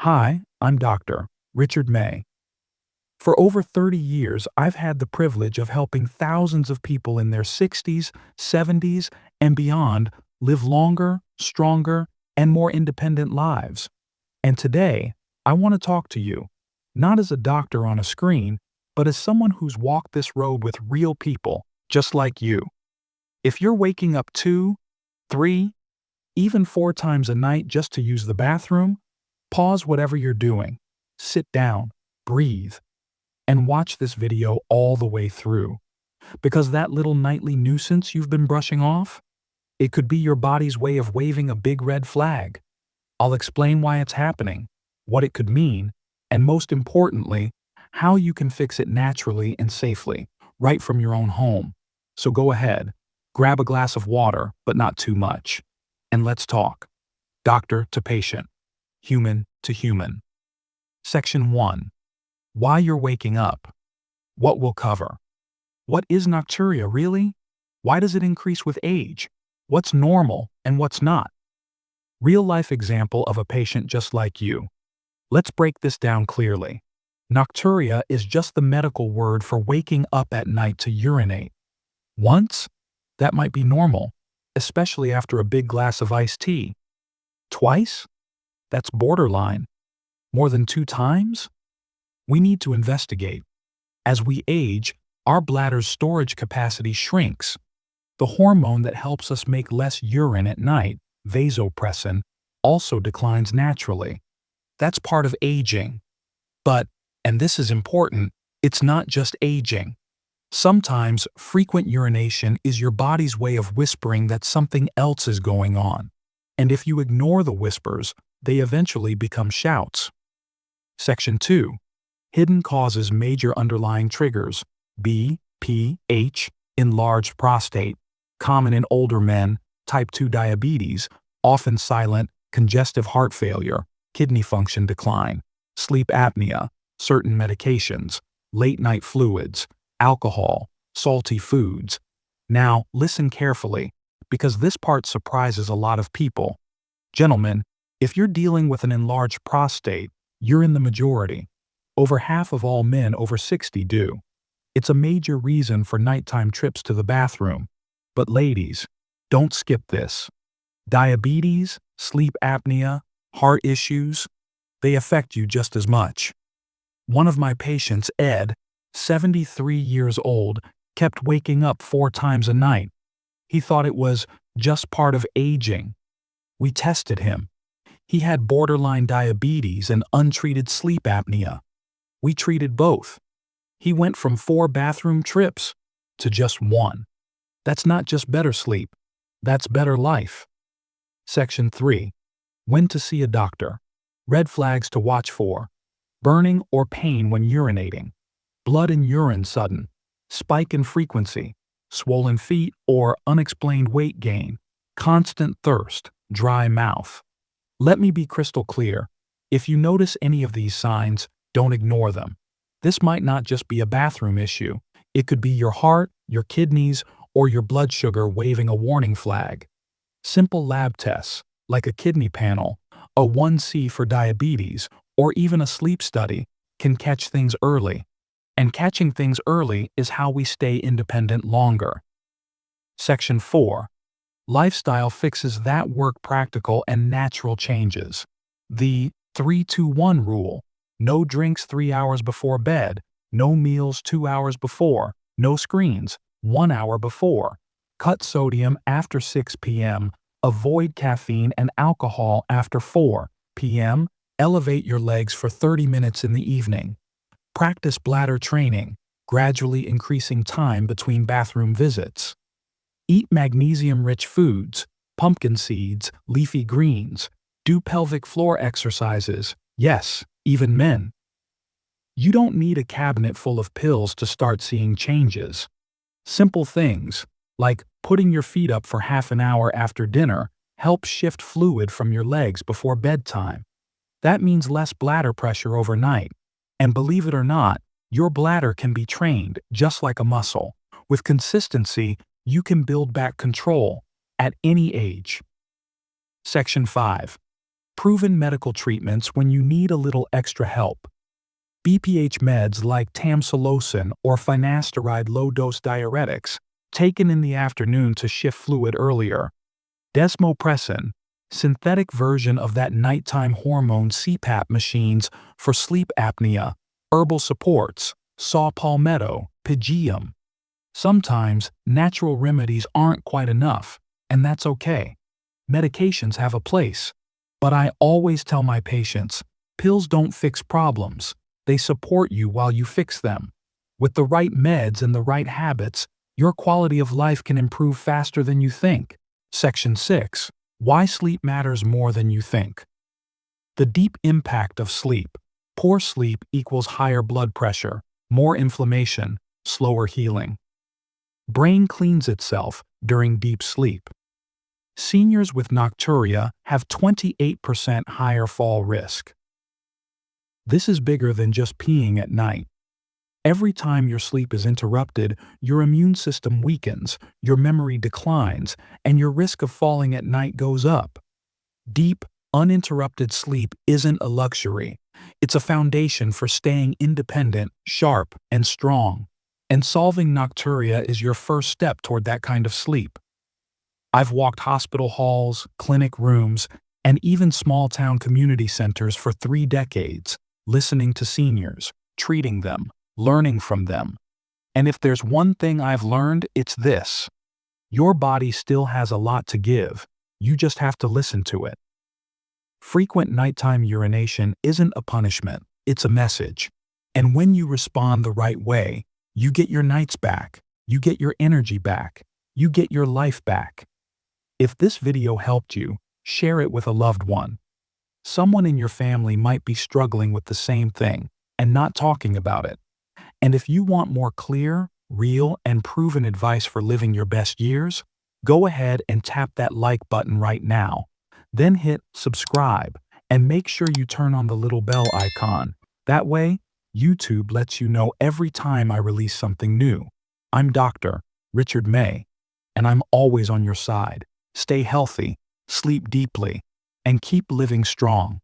Hi, I'm Dr. Richard May. For over 30 years, I've had the privilege of helping thousands of people in their 60s, 70s, and beyond live longer, stronger, and more independent lives. And today, I want to talk to you, not as a doctor on a screen, but as someone who's walked this road with real people, just like you. If you're waking up 2, 3, even 4 times a night just to use the bathroom, pause whatever you're doing, sit down, breathe, and watch this video all the way through. Because that little nightly nuisance you've been brushing off, it could be your body's way of waving a big red flag. I'll explain why it's happening, what it could mean, and most importantly, how you can fix it naturally and safely, right from your own home. So go ahead, grab a glass of water, but not too much, and let's talk. Doctor to patient, human to human. Section 1. Why you're waking up. What we'll cover. What is nocturia really? Why does it increase with age? What's normal and what's not? Real-life example of a patient just like you. Let's break this down clearly. Nocturia is just the medical word for waking up at night to urinate. Once? That might be normal, especially after a big glass of iced tea. Twice? That's borderline. More than 2 times? We need to investigate. As we age, our bladder's storage capacity shrinks. The hormone that helps us make less urine at night, vasopressin, also declines naturally. That's part of aging. But, and this is important, it's not just aging. Sometimes frequent urination is your body's way of whispering that something else is going on. And if you ignore the whispers, they eventually become shouts. Section 2. Hidden causes major underlying triggers. BPH, enlarged prostate, common in older men, type 2 diabetes, often silent, congestive heart failure, kidney function decline, sleep apnea, certain medications, late-night fluids, alcohol, salty foods. Now, listen carefully, because this part surprises a lot of people. Gentlemen, if you're dealing with an enlarged prostate, you're in the majority. Over half of all men over 60 do. It's a major reason for nighttime trips to the bathroom. But ladies, don't skip this. Diabetes, sleep apnea, heart issues, they affect you just as much. One of my patients, Ed, 73 years old, kept waking up 4 times a night. He thought it was just part of aging. We tested him. He had borderline diabetes and untreated sleep apnea. We treated both. He went from 4 bathroom trips to just 1. That's not just better sleep. That's better life. Section 3. When to see a doctor. Red flags to watch for. Burning or pain when urinating. Blood and urine sudden. Spike in frequency. Swollen feet or unexplained weight gain. Constant thirst. Dry mouth. Let me be crystal clear. If you notice any of these signs, don't ignore them. This might not just be a bathroom issue. It could be your heart, your kidneys, or your blood sugar waving a warning flag. Simple lab tests, like a kidney panel, a 1C for diabetes, or even a sleep study, can catch things early. And catching things early is how we stay independent longer. Section 4. Lifestyle fixes that work practical and natural changes. The 3-2-1 rule. No drinks 3 hours before bed, no meals 2 hours before, no screens 1 hour before. Cut sodium after 6 p.m., avoid caffeine and alcohol after 4 p.m., elevate your legs for 30 minutes in the evening. Practice bladder training, gradually increasing time between bathroom visits. Eat magnesium-rich foods, pumpkin seeds, leafy greens. Do pelvic floor exercises, yes, even men. You don't need a cabinet full of pills to start seeing changes. Simple things, like putting your feet up for half an hour after dinner, help shift fluid from your legs before bedtime. That means less bladder pressure overnight. And believe it or not, your bladder can be trained just like a muscle. With consistency, you can build back control at any age. Section 5. proven medical treatments when you need a little extra help. BPH meds like tamsulosin or finasteride low-dose diuretics, taken in the afternoon to shift fluid earlier. Desmopressin, synthetic version of that nighttime hormone CPAP machines for sleep apnea. Herbal supports, saw palmetto, pygeum. Sometimes natural remedies aren't quite enough, and that's okay. Medications have a place. But I always tell my patients, pills don't fix problems. They support you while you fix them. With the right meds and the right habits, your quality of life can improve faster than you think. Section 6. Why sleep matters more than you think. The deep impact of sleep. Poor sleep equals higher blood pressure, more inflammation, slower healing. Brain cleans itself during deep sleep. Seniors with nocturia have 28% higher fall risk. This is bigger than just peeing at night. Every time your sleep is interrupted, your immune system weakens, your memory declines, and your risk of falling at night goes up. Deep, uninterrupted sleep isn't a luxury. It's a foundation for staying independent, sharp, and strong. And solving nocturia is your first step toward that kind of sleep. I've walked hospital halls, clinic rooms, and even small-town community centers for 3 decades, listening to seniors, treating them, learning from them. And if there's one thing I've learned, it's this. Your body still has a lot to give. You just have to listen to it. Frequent nighttime urination isn't a punishment, it's a message. And when you respond the right way, you get your nights back, you get your energy back, you get your life back. If this video helped you, share it with a loved one. Someone in your family might be struggling with the same thing and not talking about it. And if you want more clear, real, and proven advice for living your best years, go ahead and tap that like button right now. Then hit subscribe and make sure you turn on the little bell icon. That way, YouTube lets you know every time I release something new. I'm Dr. Richard May, and I'm always on your side. Stay healthy, sleep deeply, and keep living strong.